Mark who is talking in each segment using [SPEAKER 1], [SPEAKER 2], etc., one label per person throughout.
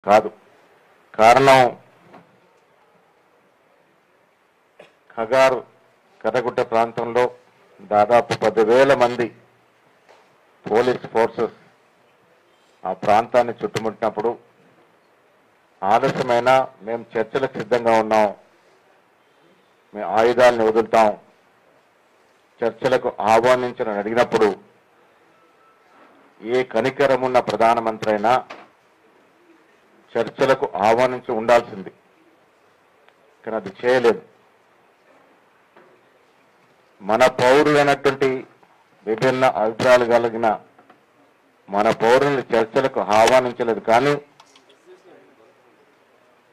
[SPEAKER 1] కాదు. కారణం ఖగార్ కర్రగుట్ట ప్రాంతంలో దాదాపు 10,000 మంది పోలీస్ ఫోర్సెస్ ఆ ప్రాంతాన్ని చుట్టుముట్టినప్పుడు ఆలస్యమైనా మేము చర్చలకు సిద్ధంగా ఉన్నాం, మేము ఆయుధాలను వదులుతాం, చర్చలకు ఆహ్వానించని అడిగినప్పుడు ఏ కనికరమున్న ప్రధానమంత్రి అయినా చర్చలకు ఆహ్వానించి ఉండాల్సింది, కానీ అది చేయలేదు. మన పౌరులైనటువంటి విభిన్న అభిప్రాయాలు కలిగిన మన పౌరుల్ని చర్చలకు ఆహ్వానించలేదు. కానీ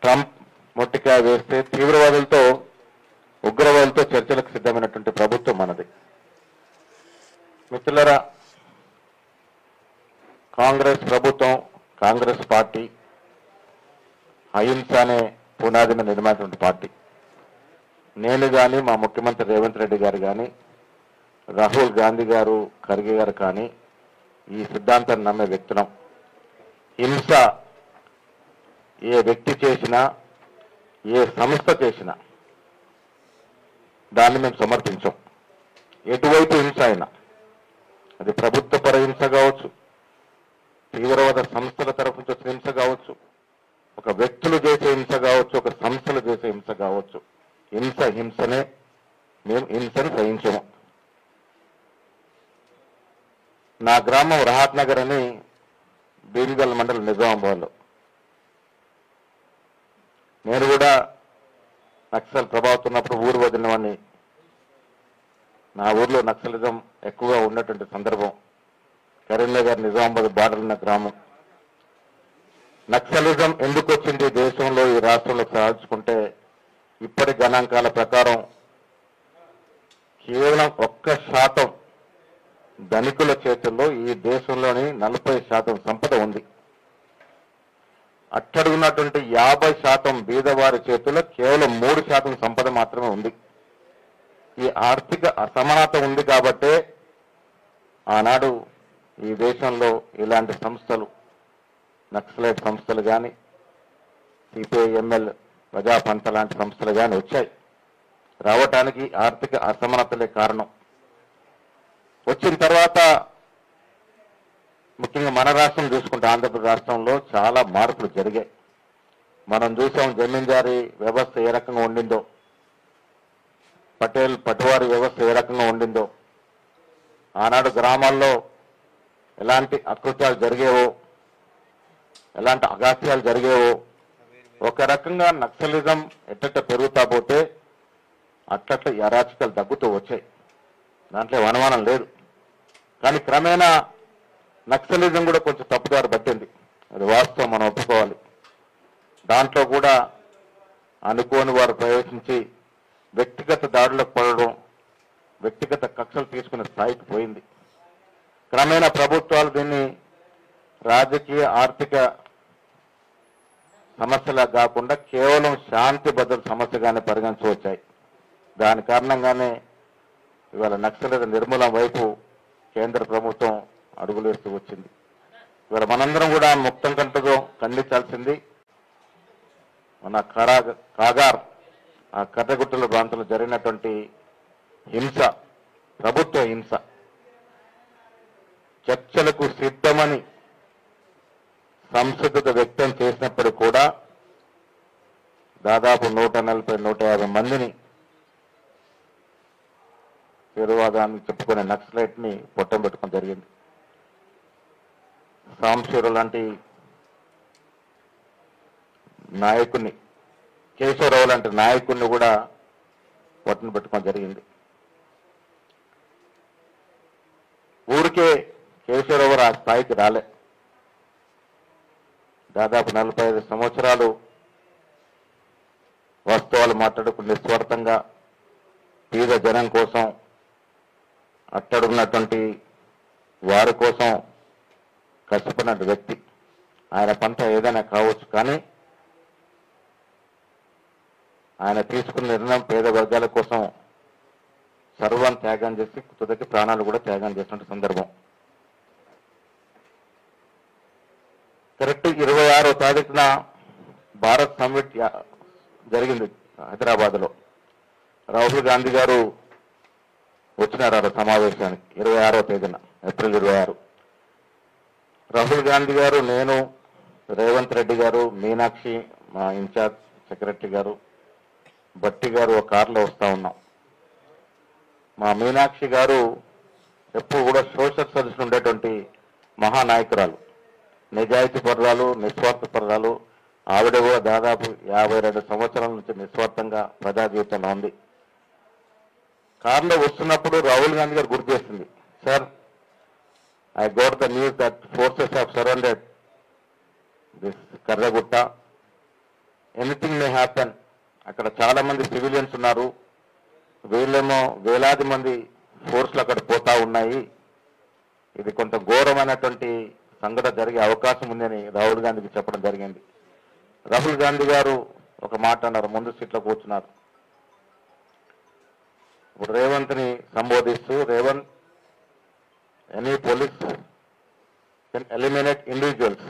[SPEAKER 1] ట్రంప్ మొట్టికాయ వేస్తే తీవ్రవాదులతో ఉగ్రవాదులతో చర్చలకు సిద్ధమైనటువంటి ప్రభుత్వం మనది. మిత్రులారా, కాంగ్రెస్ ప్రభుత్వం, కాంగ్రెస్ పార్టీ అహింస అనే పునాది మీద నిర్మించినటువంటి పార్టీ. నేను కానీ, మా ముఖ్యమంత్రి రేవంత్ రెడ్డి గారు కానీ, రాహుల్ గాంధీ గారు, ఖర్గే గారు కానీ ఈ సిద్ధాంతాన్ని నమ్మే వ్యక్తులం. హింస ఏ వ్యక్తి చేసినా, ఏ సంస్థ చేసినా దాన్ని మేము సమర్థించాం. ఎటువైపు హింస అయినా, అది ప్రభుత్వ పర హింస కావచ్చు, తీవ్రవాద సంస్థల తరఫు నుంచి వచ్చిన హింస కావచ్చు, ఒక వ్యక్తులు చేసే హింస కావచ్చు, ఒక సంస్థలు చేసే హింస కావచ్చు, హింసనే. మేము హింసను సహించము. నా గ్రామం రహాత్ నగర్ అని భీమ్గల్ మండలం నిజామాబాద్లో. నేను కూడా నక్సల్ ప్రభావితం ఉన్నప్పుడు ఊరు వదిలిన వాడిని. నా ఊర్లో నక్సలిజం ఎక్కువగా ఉన్నటువంటి సందర్భం. కరీంనగర్ నిజామాబాద్ బార్డర్ ఉన్న గ్రామం. నక్సలిజం ఎందుకు వచ్చింది దేశంలో, ఈ రాష్ట్రంలో సాధించుకుంటే ఇప్పటి గణాంకాల ప్రకారం కేవలం 1% ధనికుల చేతుల్లో ఈ దేశంలోని 40% సంపద ఉంది. అట్టడుగున్నటువంటి 50% బీదవారి చేతుల్లో కేవలం 3% సంపద మాత్రమే ఉంది. ఈ ఆర్థిక అసమానత ఉంది కాబట్టే ఆనాడు ఈ దేశంలో ఇలాంటి సంస్థలు, నక్సలైట్ సంస్థలు కానీ, సిపిఐఎంఎల్, ప్రజాపంత లాంటి సంస్థలు కానీ వచ్చాయి. రావటానికి ఆర్థిక అసమానతలే కారణం. వచ్చిన తర్వాత ముఖ్యంగా మన రాష్ట్రం చూసుకుంటే ఆంధ్రప్రదేశ్ రాష్ట్రంలో చాలా మార్పులు జరిగాయి. మనం చూసాం జమీందారీ వ్యవస్థ ఏ రకంగా ఉండిందో, పటువారి వ్యవస్థ ఏ రకంగా ఉండిందో, ఆనాడు గ్రామాల్లో ఎలాంటి అకృత్యాలు జరిగేవో, ఎలాంటి అగాత్యాలు జరిగేవో. ఒక రకంగా నక్సలిజం ఎట్ట పెరుగుతా పోతే అట్లట్ల అరాచకాలు తగ్గుతూ వచ్చాయి, దాంట్లో అనుమానం లేదు. కానీ క్రమేణా నక్సలిజం కూడా కొంచెం తప్పుదారి పట్టింది, అది వాస్తవం, మనం ఒప్పుకోవాలి. దాంట్లో కూడా అనుకోని వారు ప్రవేశించి వ్యక్తిగత దాడులకు పడడం, వ్యక్తిగత కక్షలు తీసుకునే స్థాయికి పోయింది. క్రమేణా ప్రభుత్వాలు దీన్ని రాజకీయ ఆర్థిక సమస్యలా కాకుండా కేవలం శాంతి భద్రత సమస్యగానే పరిగణించవచ్చాయి. దాని కారణంగానే ఇవాళ నక్సలిజం నిర్మూలన వైపు కేంద్ర ప్రభుత్వం అడుగులేస్తూ వచ్చింది. ఇవాళ మనందరం కూడా ముక్తం కంటతో ఖండించాల్సింది. మన కాగార్ ఆ కర్రగుట్టల ప్రాంతంలో జరిగినటువంటి హింస, ప్రభుత్వ హింస. చర్చలకు సిద్ధమని సంసిద్ధత వ్యక్తం చేసినప్పుడు కూడా దాదాపు 140-150 మందిని తీవ్రవాదాన్ని చెప్పుకునే నక్సలైట్ ని పొట్టం పెట్టుకోవడం జరిగింది. సాంశూరు లాంటి నాయకుడిని, కేశవరావు లాంటి నాయకుడిని కూడా పొట్టను పెట్టుకోవడం జరిగింది. ఊరికే కేశవరావు ఆ స్థాయికి రాలే. దాదాపు 45 సంవత్సరాలు వాస్తవాలు మాట్లాడుకుని నిస్వార్థంగా పేద జనం కోసం, అట్టడున్నటువంటి వారి కోసం కష్టపడిన వ్యక్తి. ఆయన పంట ఏదైనా కావచ్చు, కానీ ఆయన తీసుకున్న నిర్ణయం పేద వర్గాల కోసం సర్వాన్ని త్యాగం చేసి తుదకి ప్రాణాలు కూడా త్యాగం చేసిన సందర్భం. కరెక్ట్ 26వ తారీఖున భారత్ సమ్మిట్ జరిగింది హైదరాబాద్లో. రాహుల్ గాంధీ గారు వచ్చినారు ఆ సమావేశానికి 26వ తేదీన, ఏప్రిల్ 26. రాహుల్ గాంధీ గారు, నేను, రేవంత్ రెడ్డి గారు, మీనాక్షి మా ఇన్ఛార్జ్ సెక్రటరీ గారు, భట్టి గారు ఒక కారులో వస్తూ ఉన్నాం. మా మీనాక్షి గారు ఎప్పుడు కూడా సోషల్ సర్వీస్ ఉండేటువంటి మహానాయకురాలు, నిజాయితీ పరురాలు, నిస్వార్థ పరురాలు. ఆవిడ కూడా దాదాపు 52 సంవత్సరాల నుంచి నిస్వార్థంగా ప్రజా జీవితంలో ఉంది. కారులో వస్తున్నప్పుడు రాహుల్ గాంధీ గారు గుర్తు చేస్తుంది, sir I got the news that forces have surrounded this Karregutta, anything may happen. అక్కడ చాలా మంది సివిలియన్స్ ఉన్నారు, వీళ్ళేమో వేలాది మంది ఫోర్స్లు అక్కడ పోతా ఉన్నాయి, ఇది కొంత ఘోరమైనటువంటి సంఘటన జరిగే అవకాశం ఉందని రాహుల్ గాంధీకి చెప్పడం జరిగింది. రాహుల్ గాంధీ గారు ఒక మాట అన్నారు, ముందు సీట్లో కూర్చున్నారు. ఇప్పుడు రేవంత్ని సంబోధిస్తూ, Revanth any police can eliminate individuals,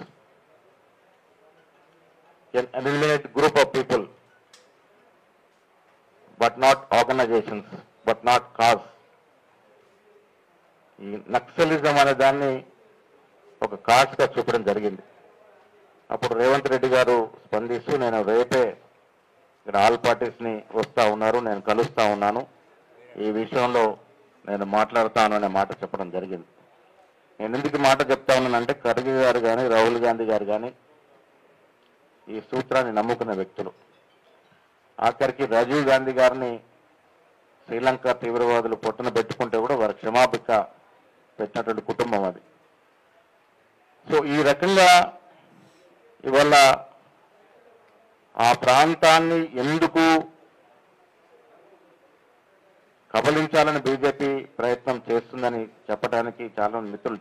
[SPEAKER 1] can eliminate group of people, but not organizations, but not cause. ఈ నక్సలిజం అనే దాన్ని ఒక కాజ్గా చూపడం జరిగింది. అప్పుడు రేవంత్ రెడ్డి గారు స్పందిస్తూ, నేను రేపే ఇక్కడ ఆల్ పార్టీస్ని వస్తూ ఉన్నారు, నేను కలుస్తూ ఉన్నాను, ఈ విషయంలో నేను మాట్లాడతాను అనే మాట చెప్పడం జరిగింది. నేను ఎందుకు మాట చెప్తా ఉన్నానంటే, ఖర్గే గారు కానీ రాహుల్ గాంధీ గారు కానీ ఈ సూత్రాన్ని నమ్ముకున్న వ్యక్తులు. ఆఖరికి రాజీవ్ గాంధీ గారిని శ్రీలంక తీవ్రవాదులు పొట్టున పెట్టుకుంటే కూడా వారి క్షమాపిక పెట్టినటువంటి కుటుంబం అది. సో ఈ రకంగా ఇవాళ ఆ ప్రాంతాన్ని ఎందుకు కబలించాలని బీజేపీ ప్రయత్నం చేస్తుందని చెప్పడానికి చాలా మిత్రులు